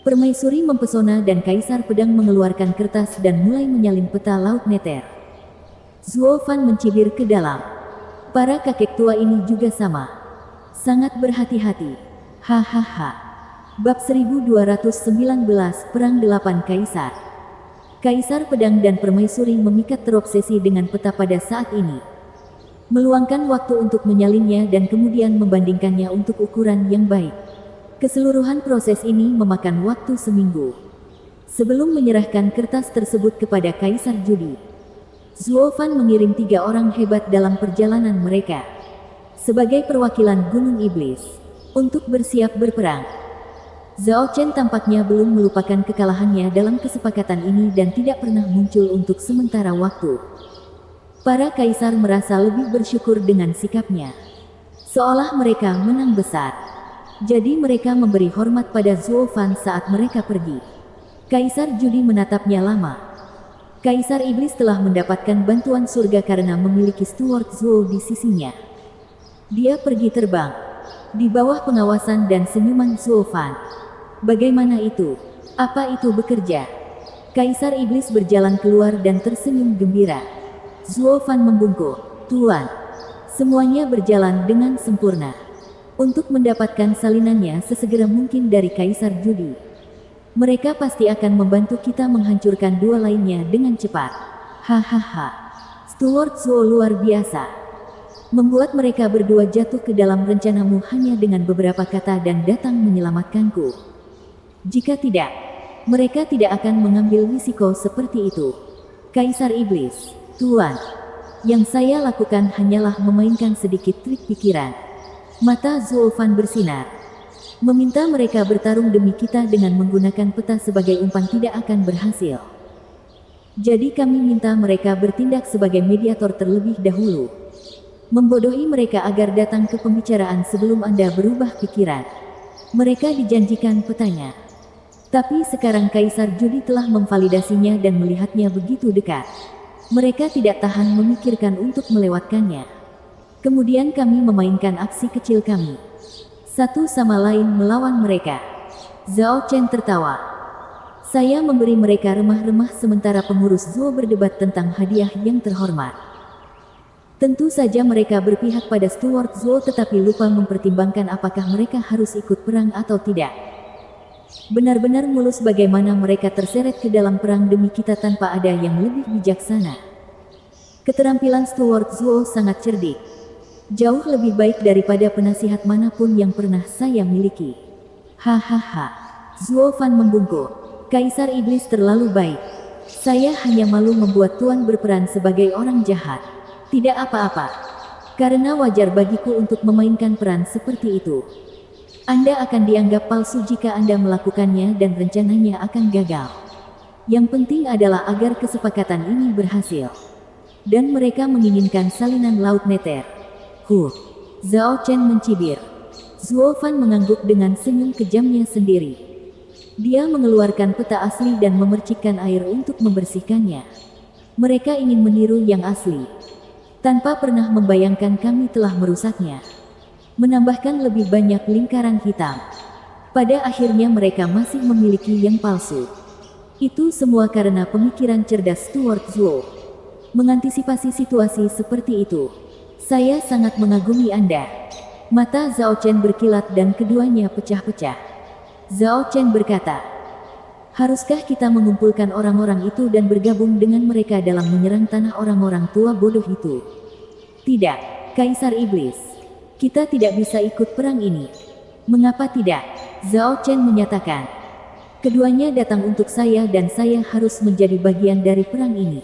Permaisuri mempesona dan Kaisar Pedang mengeluarkan kertas dan mulai menyalin peta Laut Nether. Zuo Fan mencibir ke dalam. Para kakek tua ini juga sama. Sangat berhati-hati. Hahaha. Bab 1219 Perang 8 Kaisar. Kaisar Pedang dan Permaisuri memikat terobsesi dengan peta pada saat ini. Meluangkan waktu untuk menyalinnya dan kemudian membandingkannya untuk ukuran yang baik. Keseluruhan proses ini memakan waktu seminggu. Sebelum menyerahkan kertas tersebut kepada Kaisar Judi, Zuo Fan mengirim 3 orang hebat dalam perjalanan mereka sebagai perwakilan Gunung Iblis untuk bersiap berperang. Zhao Chen tampaknya belum melupakan kekalahannya dalam kesepakatan ini dan tidak pernah muncul untuk sementara waktu. Para kaisar merasa lebih bersyukur dengan sikapnya, seolah mereka menang besar. Jadi mereka memberi hormat pada Zuo Fan saat mereka pergi. Kaisar Judi menatapnya lama. Kaisar Iblis telah mendapatkan bantuan surga karena memiliki Steward Zuo di sisinya. Dia pergi terbang di bawah pengawasan dan senyuman Zuo Fan. Bagaimana itu? Apa itu bekerja? Kaisar Iblis berjalan keluar dan tersenyum gembira. Zuo Fan membungkuk. Tuan, semuanya berjalan dengan sempurna. Untuk mendapatkan salinannya sesegera mungkin dari Kaisar Judi. Mereka pasti akan membantu kita menghancurkan 2 lainnya dengan cepat. Hahaha. Steward Zuo luar biasa. Membuat mereka berdua jatuh ke dalam rencanamu hanya dengan beberapa kata dan datang menyelamatkanku. Jika tidak, mereka tidak akan mengambil risiko seperti itu. Kaisar Iblis, Tuan. Yang saya lakukan hanyalah memainkan sedikit trik pikiran. Mata Zuo Fan bersinar. Meminta mereka bertarung demi kita dengan menggunakan peta sebagai umpan tidak akan berhasil. Jadi kami minta mereka bertindak sebagai mediator terlebih dahulu. Membodohi mereka agar datang ke pembicaraan sebelum Anda berubah pikiran. Mereka dijanjikan petanya. Tapi sekarang Kaisar Judi telah memvalidasinya dan melihatnya begitu dekat. Mereka tidak tahan memikirkan untuk melewatkannya. Kemudian kami memainkan aksi kecil kami. Satu sama lain melawan mereka. Zhao Chen tertawa. Saya memberi mereka remah-remah sementara pengurus Zuo berdebat tentang hadiah yang terhormat. Tentu saja mereka berpihak pada Steward Zuo tetapi lupa mempertimbangkan apakah mereka harus ikut perang atau tidak. Benar-benar mulus bagaimana mereka terseret ke dalam perang demi kita tanpa ada yang lebih bijaksana. Keterampilan Steward Zuo sangat cerdik. Jauh lebih baik daripada penasihat manapun yang pernah saya miliki. Hahaha. Zuo Fan membungkuk. Kaisar Iblis terlalu baik. Saya hanya malu membuat Tuan berperan sebagai orang jahat. Tidak apa-apa. Karena wajar bagiku untuk memainkan peran seperti itu. Anda akan dianggap palsu jika Anda melakukannya dan rencananya akan gagal. Yang penting adalah agar kesepakatan ini berhasil. Dan mereka menginginkan salinan Laut Nether. Zhao Chen mencibir. Zuo Fan mengangguk dengan senyum kejamnya sendiri. Dia mengeluarkan peta asli dan memercikkan air untuk membersihkannya. Mereka ingin meniru yang asli. Tanpa pernah membayangkan kami telah merusaknya. Menambahkan lebih banyak lingkaran hitam. Pada akhirnya mereka masih memiliki yang palsu. Itu semua karena pemikiran cerdas Steward Zuo. Mengantisipasi situasi seperti itu. Saya sangat mengagumi Anda. Mata Zhao Chen berkilat dan keduanya pecah-pecah. Zhao Chen berkata, haruskah kita mengumpulkan orang-orang itu dan bergabung dengan mereka dalam menyerang tanah orang-orang tua bodoh itu? Tidak, Kaisar Iblis. Kita tidak bisa ikut perang ini. Mengapa tidak? Zhao Chen menyatakan. Keduanya datang untuk saya dan saya harus menjadi bagian dari perang ini.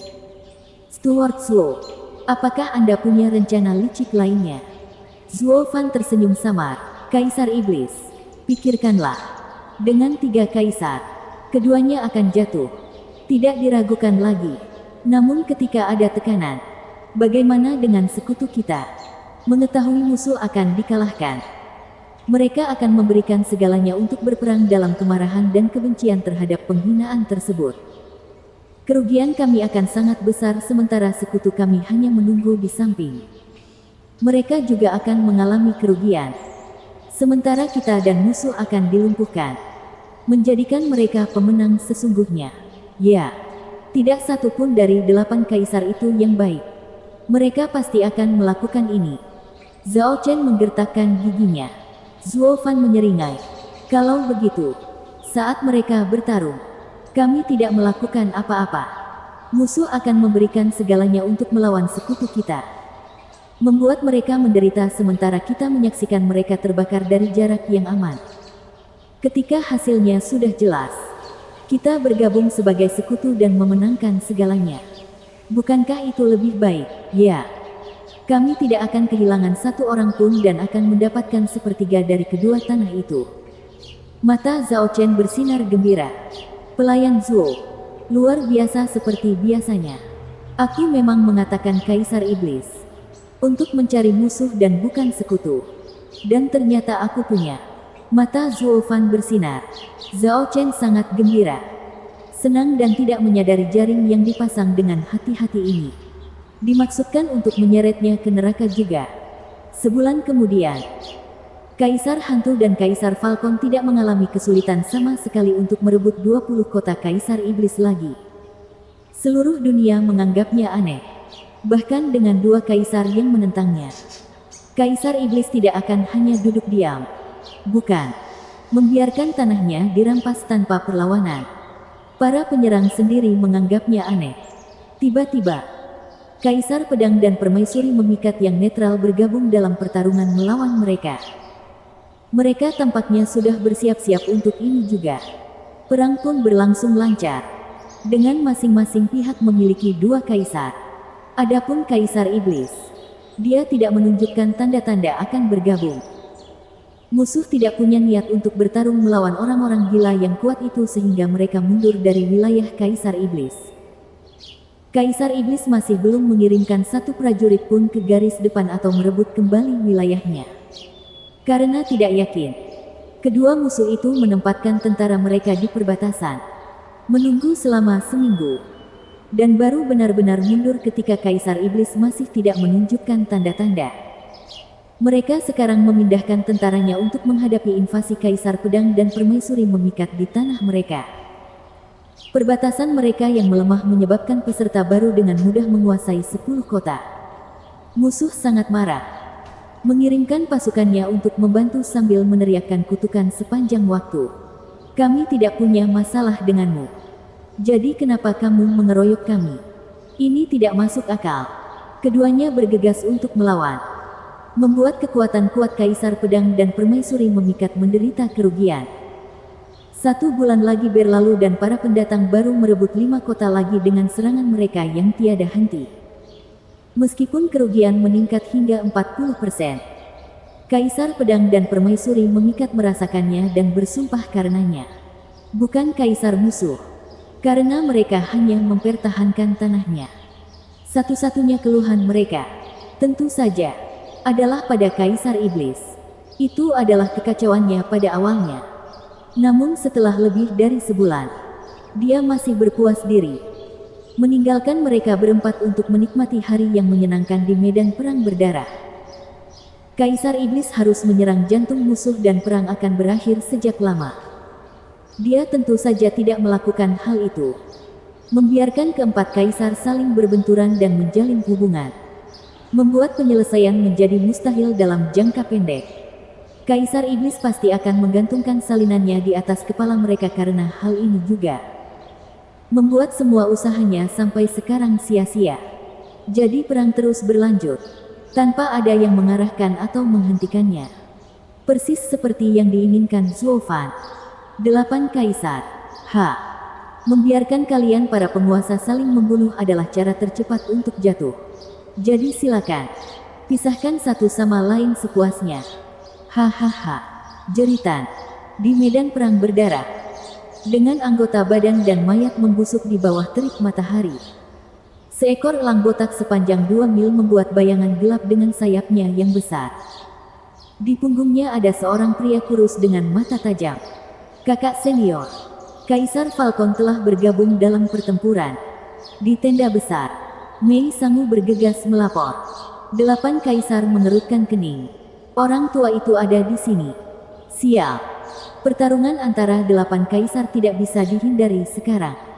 Steward Zuo. Apakah Anda punya rencana licik lainnya? Zuo Fan tersenyum samar. Kaisar Iblis. Pikirkanlah. Dengan 3 kaisar, keduanya akan jatuh. Tidak diragukan lagi. Namun ketika ada tekanan, bagaimana dengan sekutu kita? Mengetahui musuh akan dikalahkan. Mereka akan memberikan segalanya untuk berperang dalam kemarahan dan kebencian terhadap penghinaan tersebut. Kerugian kami akan sangat besar sementara sekutu kami hanya menunggu di samping. Mereka juga akan mengalami kerugian. Sementara kita dan musuh akan dilumpuhkan. Menjadikan mereka pemenang sesungguhnya. Ya, tidak satu pun dari 8 kaisar itu yang baik. Mereka pasti akan melakukan ini. Zhao Chen menggertakkan giginya. Zuo Fan menyeringai. Kalau begitu, saat mereka bertarung, kami tidak melakukan apa-apa. Musuh akan memberikan segalanya untuk melawan sekutu kita. Membuat mereka menderita sementara kita menyaksikan mereka terbakar dari jarak yang aman. Ketika hasilnya sudah jelas, kita bergabung sebagai sekutu dan memenangkan segalanya. Bukankah itu lebih baik? Ya. Kami tidak akan kehilangan satu orang pun dan akan mendapatkan sepertiga dari kedua tanah itu. Mata Zhao Chen bersinar gembira. Pelayan Zuo, luar biasa seperti biasanya. Aku memang mengatakan Kaisar Iblis untuk mencari musuh dan bukan sekutu. Dan ternyata aku punya. Mata Zuo Fan bersinar. Zhao Chen sangat gembira. Senang dan tidak menyadari jaring yang dipasang dengan hati-hati ini dimaksudkan untuk menyeretnya ke neraka juga. Sebulan kemudian, Kaisar Hantu dan Kaisar Falcon tidak mengalami kesulitan sama sekali untuk merebut 20 kota Kaisar Iblis lagi. Seluruh dunia menganggapnya aneh. Bahkan dengan 2 kaisar yang menentangnya. Kaisar Iblis tidak akan hanya duduk diam. Bukan. Membiarkan tanahnya dirampas tanpa perlawanan. Para penyerang sendiri menganggapnya aneh. Tiba-tiba, Kaisar Pedang dan Permaisuri Memikat yang netral bergabung dalam pertarungan melawan mereka. Mereka tampaknya sudah bersiap-siap untuk ini juga. Perang pun berlangsung lancar. Dengan masing-masing pihak memiliki 2 kaisar. Adapun Kaisar Iblis, dia tidak menunjukkan tanda-tanda akan bergabung. Musuh tidak punya niat untuk bertarung melawan orang-orang gila yang kuat itu sehingga mereka mundur dari wilayah Kaisar Iblis. Kaisar Iblis masih belum mengirimkan satu prajurit pun ke garis depan atau merebut kembali wilayahnya. Karena tidak yakin, kedua musuh itu menempatkan tentara mereka di perbatasan, menunggu selama seminggu. Dan baru benar-benar mundur ketika Kaisar Iblis masih tidak menunjukkan tanda-tanda. Mereka sekarang memindahkan tentaranya untuk menghadapi invasi Kaisar Pedang dan Permaisuri Memikat di tanah mereka. Perbatasan mereka yang melemah menyebabkan peserta baru dengan mudah menguasai 10 kota. Musuh sangat marah. Mengirimkan pasukannya untuk membantu sambil meneriakkan kutukan sepanjang waktu. Kami tidak punya masalah denganmu. Jadi kenapa kamu mengeroyok kami? Ini tidak masuk akal. Keduanya bergegas untuk melawan. Membuat kekuatan kuat Kaisar Pedang dan Permaisuri Memikat menderita kerugian. 1 bulan lagi berlalu dan para pendatang baru merebut 5 kota lagi dengan serangan mereka yang tiada henti. Meskipun kerugian meningkat hingga 40%, Kaisar Pedang dan Permaisuri Memikat merasakannya dan bersumpah karenanya. Bukan kaisar musuh. Karena mereka hanya mempertahankan tanahnya. Satu-satunya keluhan mereka, tentu saja, adalah pada Kaisar Iblis. Itu adalah kekacauannya pada awalnya. Namun setelah lebih dari sebulan, dia masih berpuas diri. Meninggalkan mereka berempat untuk menikmati hari yang menyenangkan di medan perang berdarah. Kaisar Iblis harus menyerang jantung musuh dan perang akan berakhir sejak lama. Dia tentu saja tidak melakukan hal itu. Membiarkan keempat kaisar saling berbenturan dan menjalin hubungan. Membuat penyelesaian menjadi mustahil dalam jangka pendek. Kaisar Iblis pasti akan menggantungkan salinannya di atas kepala mereka karena hal ini juga membuat semua usahanya sampai sekarang sia-sia. Jadi perang terus berlanjut, tanpa ada yang mengarahkan atau menghentikannya. Persis seperti yang diinginkan Zuo Fan. 8 kaisar. Membiarkan kalian para penguasa saling membunuh adalah cara tercepat untuk jatuh. Jadi silakan, pisahkan satu sama lain sepuasnya. Hahaha. Jeritan. Di medan perang berdarah. Dengan anggota badan dan mayat membusuk di bawah terik matahari. Seekor elang botak sepanjang 2 mil membuat bayangan gelap dengan sayapnya yang besar. Di punggungnya ada seorang pria kurus dengan mata tajam. Kakak senior, Kaisar Falcon telah bergabung dalam pertempuran. Di tenda besar, Mei Sangu bergegas melapor. 8 kaisar mengerutkan kening. Orang tua itu ada di sini. Sial. Pertarungan antara 8 kaisar tidak bisa dihindari sekarang.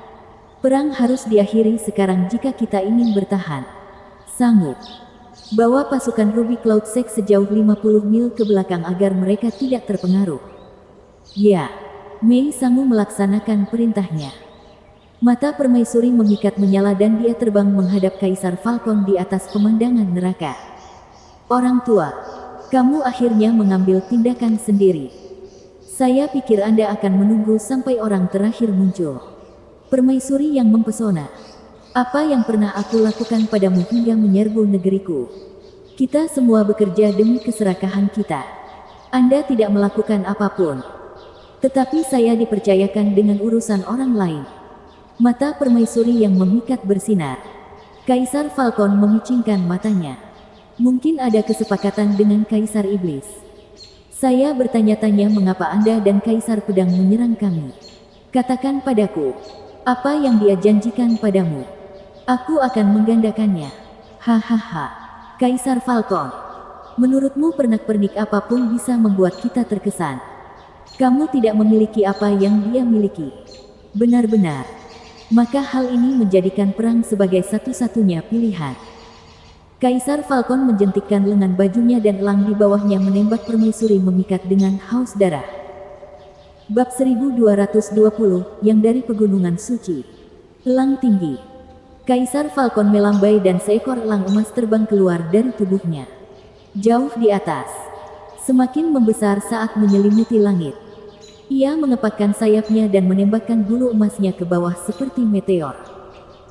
Perang harus diakhiri sekarang jika kita ingin bertahan. Sangu, bawa pasukan Ruby Cloud Sek sejauh 50 mil ke belakang agar mereka tidak terpengaruh. Ya, Mei Sangu melaksanakan perintahnya. Mata permaisuri memikat menyala dan dia terbang menghadap Kaisar Falcon di atas pemandangan neraka. Orang tua, kamu akhirnya mengambil tindakan sendiri. Saya pikir Anda akan menunggu sampai orang terakhir muncul. Permaisuri yang mempesona. Apa yang pernah aku lakukan padamu hingga menyerbu negeriku? Kita semua bekerja demi keserakahan kita. Anda tidak melakukan apapun. Tetapi saya dipercayakan dengan urusan orang lain. Mata permaisuri yang memikat bersinar. Kaisar Falcon memicingkan matanya. Mungkin ada kesepakatan dengan Kaisar Iblis. Saya bertanya-tanya mengapa Anda dan Kaisar Pedang menyerang kami. Katakan padaku, apa yang dia janjikan padamu? Aku akan menggandakannya. Hahaha. Kaisar Falcon, menurutmu pernak-pernik apapun bisa membuat kita terkesan. Kamu tidak memiliki apa yang dia miliki. Benar-benar. Maka hal ini menjadikan perang sebagai satu-satunya pilihan. Kaisar Falcon menjentikkan lengan bajunya dan elang di bawahnya menembak permaisuri memikat dengan haus darah. Bab 1220, yang dari Pegunungan Suci. Elang tinggi. Kaisar Falcon melambai dan seekor elang emas terbang keluar dari tubuhnya. Jauh di atas. Semakin membesar saat menyelimuti langit. Ia mengepakkan sayapnya dan menembakkan bulu emasnya ke bawah seperti meteor.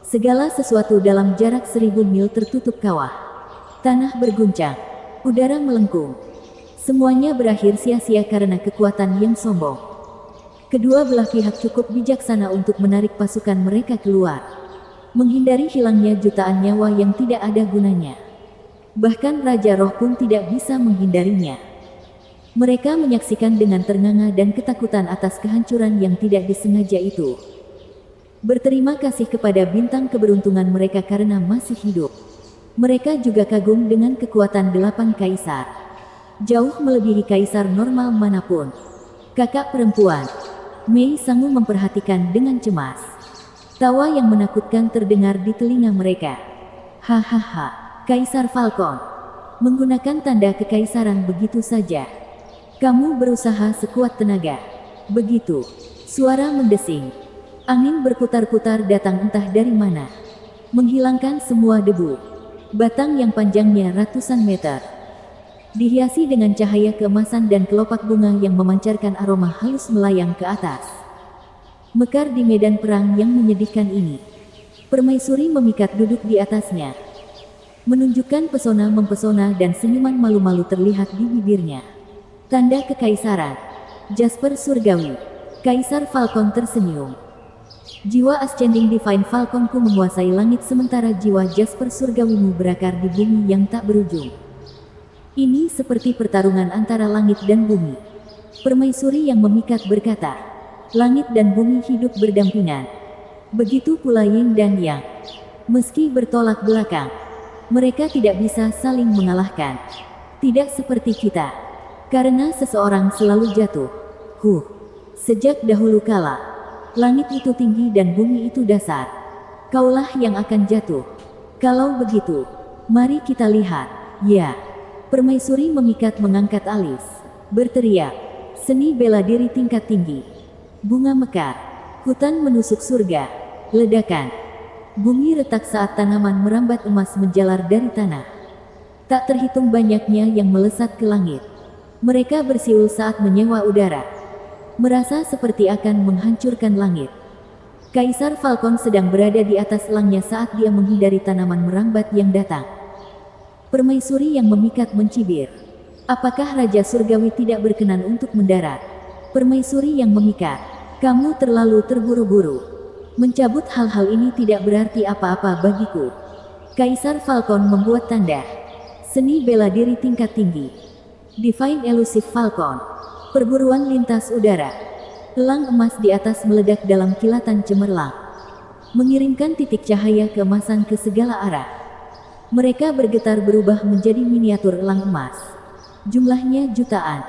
Segala sesuatu dalam jarak 1000 mil tertutup kawah. Tanah berguncang. Udara melengkung. Semuanya berakhir sia-sia karena kekuatan yang sombong. Kedua belah pihak cukup bijaksana untuk menarik pasukan mereka keluar. Menghindari hilangnya jutaan nyawa yang tidak ada gunanya. Bahkan Raja Roh pun tidak bisa menghindarinya. Mereka menyaksikan dengan ternganga dan ketakutan atas kehancuran yang tidak disengaja itu. Berterima kasih kepada bintang keberuntungan mereka karena masih hidup. Mereka juga kagum dengan kekuatan 8 kaisar. Jauh melebihi kaisar normal manapun. Kakak perempuan, Mei Sangu memperhatikan dengan cemas. Tawa yang menakutkan terdengar di telinga mereka. Hahaha, Kaisar Falcon. Menggunakan tanda kekaisaran begitu saja. Kamu berusaha sekuat tenaga. Begitu. Suara mendesing. Angin berputar-putar datang entah dari mana. Menghilangkan semua debu. Batang yang panjangnya ratusan meter. Dihiasi dengan cahaya keemasan dan kelopak bunga yang memancarkan aroma halus melayang ke atas. Mekar di medan perang yang menyedihkan ini. Permaisuri memikat duduk di atasnya. Menunjukkan pesona mempesona dan senyuman malu-malu terlihat di bibirnya. Tanda kekaisaran. Jasper Surgawi. Kaisar Falcon tersenyum. Jiwa Ascending Divine Falconku menguasai langit sementara jiwa Jasper Surgawimu berakar di bumi yang tak berujung. Ini seperti pertarungan antara langit dan bumi. Permaisuri yang memikat berkata, langit dan bumi hidup berdampingan. Begitu pula Yin dan Yang. Meski bertolak belakang, mereka tidak bisa saling mengalahkan. Tidak seperti kita. Karena seseorang selalu jatuh. Sejak dahulu kala, langit itu tinggi dan bumi itu dasar. Kaulah yang akan jatuh. Kalau begitu, mari kita lihat. Ya. Permaisuri memikat mengangkat alis. Berteriak. Seni bela diri tingkat tinggi. Bunga mekar. Hutan menusuk surga. Ledakan. Bumi retak saat tanaman merambat emas menjalar dari tanah. Tak terhitung banyaknya yang melesat ke langit. Mereka bersiul saat menyewa udara. Merasa seperti akan menghancurkan langit. Kaisar Falcon sedang berada di atas elangnya saat dia menghindari tanaman merambat yang datang. Permaisuri yang memikat mencibir. Apakah Raja Surgawi tidak berkenan untuk mendarat? Permaisuri yang memikat. Kamu terlalu terburu-buru. Mencabut hal-hal ini tidak berarti apa-apa bagiku. Kaisar Falcon membuat tanda. Seni bela diri tingkat tinggi. Divine Elusive Falcon. Perburuan lintas udara. Elang emas di atas meledak dalam kilatan cemerlang, mengirimkan titik cahaya keemasan ke segala arah. Mereka bergetar berubah menjadi miniatur elang emas. Jumlahnya jutaan.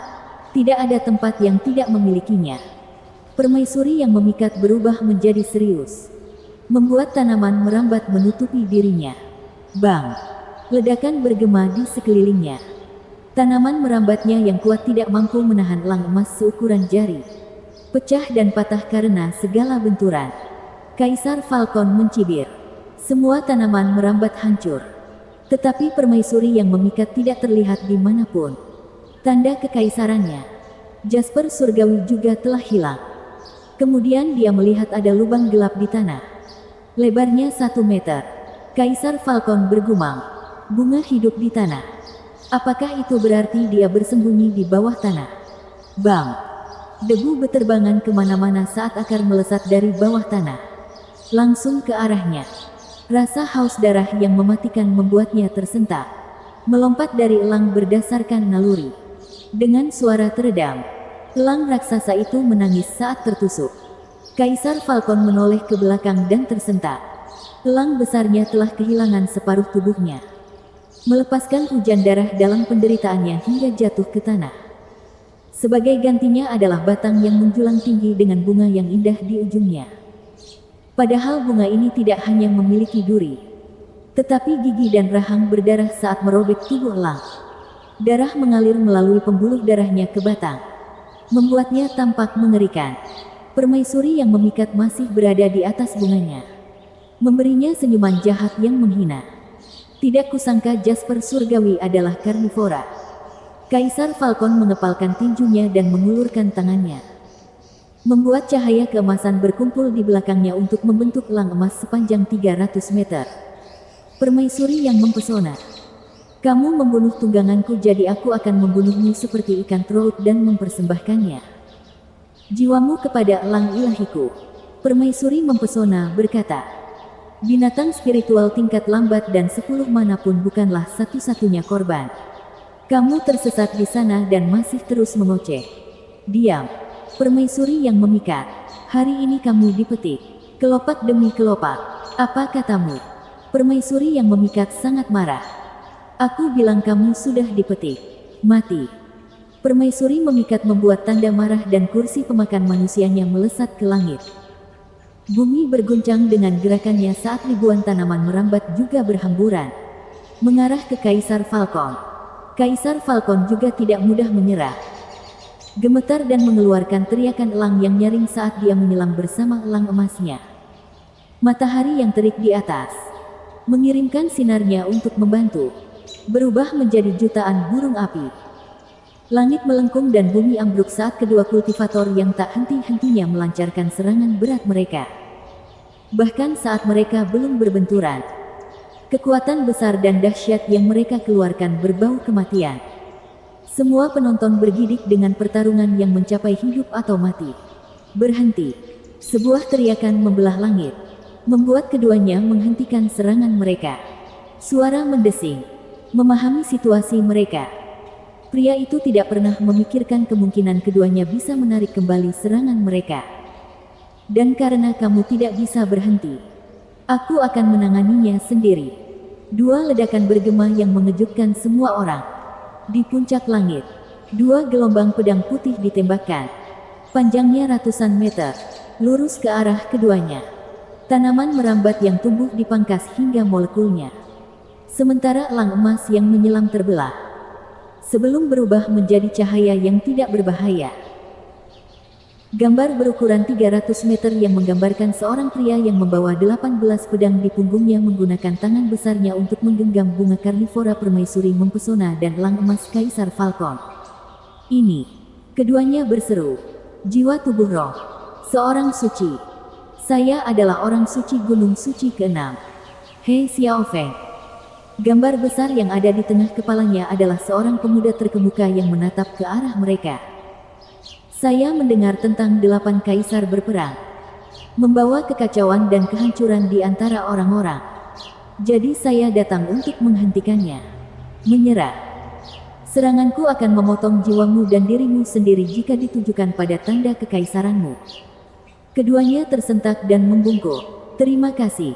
Tidak ada tempat yang tidak memilikinya. Permaisuri yang memikat berubah menjadi serius, membuat tanaman merambat menutupi dirinya. Bang! Ledakan bergema di sekelilingnya. Tanaman merambatnya yang kuat tidak mampu menahan elang emas seukuran jari. Pecah dan patah karena segala benturan. Kaisar Falcon mencibir. Semua tanaman merambat hancur. Tetapi permaisuri yang memikat tidak terlihat dimanapun. Tanda kekaisarannya. Jasper surgawi juga telah hilang. Kemudian dia melihat ada lubang gelap di tanah. Lebarnya 1 meter. Kaisar Falcon bergumam. Bunga hidup di tanah. Apakah itu berarti dia bersembunyi di bawah tanah? Bang! Debu beterbangan kemana-mana saat akar melesat dari bawah tanah. Langsung ke arahnya. Rasa haus darah yang mematikan membuatnya tersentak. Melompat dari elang berdasarkan naluri. Dengan suara teredam, elang raksasa itu menangis saat tertusuk. Kaisar Falcon menoleh ke belakang dan tersentak. Elang besarnya telah kehilangan separuh tubuhnya, melepaskan hujan darah dalam penderitaannya hingga jatuh ke tanah. Sebagai gantinya adalah batang yang menjulang tinggi dengan bunga yang indah di ujungnya. Padahal bunga ini tidak hanya memiliki duri, tetapi gigi dan rahang berdarah saat merobek tubuh elang. Darah mengalir melalui pembuluh darahnya ke batang, membuatnya tampak mengerikan. Permaisuri yang memikat masih berada di atas bunganya, memberinya senyuman jahat yang menghina. Tidak kusangka Jasper surgawi adalah karnivora. Kaisar Falcon mengepalkan tinjunya dan mengulurkan tangannya, membuat cahaya keemasan berkumpul di belakangnya untuk membentuk elang emas sepanjang 300 meter. Permaisuri yang mempesona. Kamu membunuh tungganganku, jadi aku akan membunuhmu seperti ikan trout dan mempersembahkannya jiwamu kepada elang ilahiku. Permaisuri mempesona berkata, binatang spiritual tingkat lambat dan 10 manapun bukanlah satu-satunya korban. Kamu tersesat di sana dan masih terus mengoceh. Diam. Permaisuri yang memikat. Hari ini kamu dipetik. Kelopak demi kelopak. Apa katamu? Permaisuri yang memikat sangat marah. Aku bilang kamu sudah dipetik. Mati. Permaisuri memikat membuat tanda marah dan kursi pemakan manusianya melesat ke langit. Bumi berguncang dengan gerakannya saat ribuan tanaman merambat juga berhamburan, mengarah ke Kaisar Falcon. Kaisar Falcon juga tidak mudah menyerah. Gemetar dan mengeluarkan teriakan elang yang nyaring saat dia menyelam bersama elang emasnya. Matahari yang terik di atas mengirimkan sinarnya untuk membantu, berubah menjadi jutaan burung api. Langit melengkung dan bumi ambruk saat kedua kultivator yang tak henti-hentinya melancarkan serangan berat mereka. Bahkan saat mereka belum berbenturan, kekuatan besar dan dahsyat yang mereka keluarkan berbau kematian. Semua penonton bergidik dengan pertarungan yang mencapai hidup atau mati. Berhenti. Sebuah teriakan membelah langit, membuat keduanya menghentikan serangan mereka. Suara mendesing, memahami situasi mereka. Pria itu tidak pernah memikirkan kemungkinan keduanya bisa menarik kembali serangan mereka. Dan karena kamu tidak bisa berhenti, aku akan menanganinya sendiri. Dua ledakan bergema yang mengejutkan semua orang. Di puncak langit, dua gelombang pedang putih ditembakkan. Panjangnya ratusan meter, lurus ke arah keduanya. Tanaman merambat yang tumbuh dipangkas hingga molekulnya. Sementara elang emas yang menyelam terbelah, sebelum berubah menjadi cahaya yang tidak berbahaya. Gambar berukuran 300 meter yang menggambarkan seorang pria yang membawa 18 pedang di punggungnya menggunakan tangan besarnya untuk menggenggam bunga karnivora permaisuri mempesona dan elang emas Kaisar Falcon. Ini, keduanya berseru, jiwa tubuh roh, seorang suci. Saya adalah orang suci Gunung Suci ke-6. He Xiaofeng. Gambar besar yang ada di tengah kepalanya adalah seorang pemuda terkemuka yang menatap ke arah mereka. Saya mendengar tentang 8 kaisar berperang. membawa kekacauan dan kehancuran di antara orang-orang. Jadi saya datang untuk menghentikannya. Menyerah. Seranganku akan memotong jiwamu dan dirimu sendiri jika ditujukan pada tanda kekaisaranmu. Keduanya tersentak dan membungkuk. Terima kasih,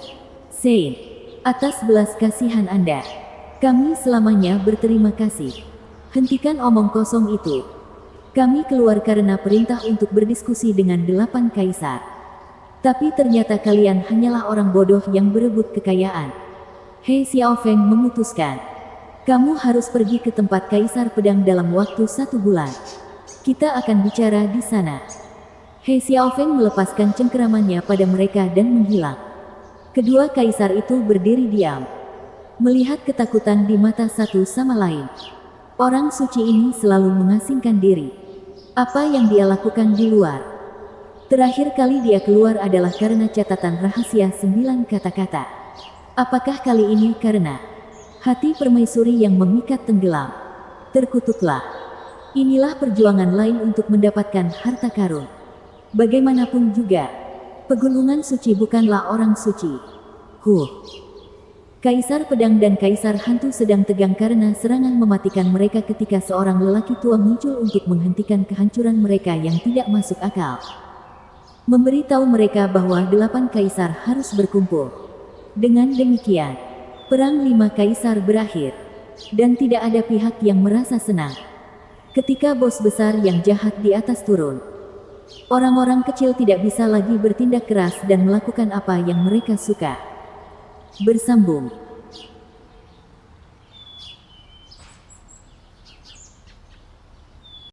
Saint, atas belas kasihan Anda. Kami selamanya berterima kasih. Hentikan omong kosong itu. Kami keluar karena perintah untuk berdiskusi dengan 8 kaisar. Tapi ternyata kalian hanyalah orang bodoh yang berebut kekayaan. He Xiaofeng memutuskan. Kamu harus pergi ke tempat kaisar pedang dalam waktu 1 bulan. Kita akan bicara di sana. He Xiaofeng melepaskan cengkeramannya pada mereka dan menghilang. Kedua kaisar itu berdiri diam, melihat ketakutan di mata satu sama lain. Orang suci ini selalu mengasingkan diri. Apa yang dia lakukan di luar? Terakhir kali dia keluar adalah karena catatan rahasia 9 kata-kata. Apakah kali ini karena hati permaisuri yang memikat tenggelam? Terkutuklah. Inilah perjuangan lain untuk mendapatkan harta karun. Bagaimanapun juga, pegunungan suci bukanlah orang suci. Kaisar pedang dan kaisar hantu sedang tegang karena serangan mematikan mereka ketika seorang lelaki tua muncul untuk menghentikan kehancuran mereka yang tidak masuk akal. Memberitahu mereka bahwa 8 kaisar harus berkumpul. Dengan demikian, perang 5 kaisar berakhir. Dan tidak ada pihak yang merasa senang. Ketika bos besar yang jahat di atas turun, orang-orang kecil tidak bisa lagi bertindak keras dan melakukan apa yang mereka suka. Bersambung.